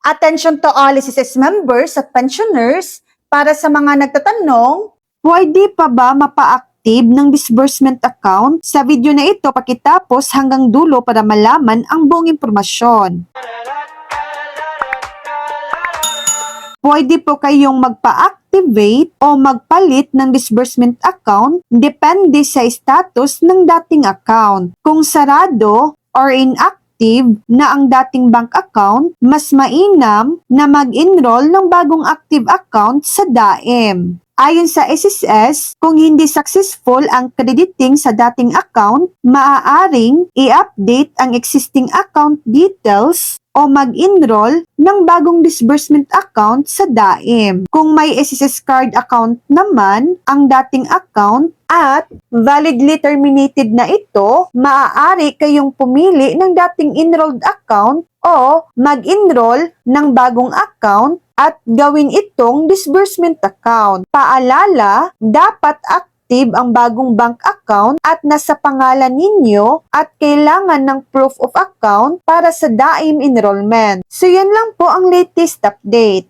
Attention to all SSS members at pensioners, para sa mga nagtatanong, pwede pa ba mapa-active ng disbursement account? Sa video na ito, pakitapos hanggang dulo para malaman ang buong impormasyon. Pwede po kayong magpa-activate o magpalit ng disbursement account depende sa status ng dating account. Kung sarado or inactive na ang dating bank account, mas mainam na mag-enroll ng bagong active account sa DAEM. Ayon sa SSS, kung hindi successful ang crediting sa dating account, maaaring i-update ang existing account details o mag-enroll ng bagong disbursement account sa DAEM. Kung may SSS card account naman ang dating account at validly terminated na ito, maaari kayong pumili ng dating enrolled account o mag-enroll ng bagong account at gawin itong disbursement account. Paalala, dapat active ang bagong bank account at nasa pangalan ninyo at kailangan ng proof of account para sa DAEM enrollment. So yan lang po ang latest update.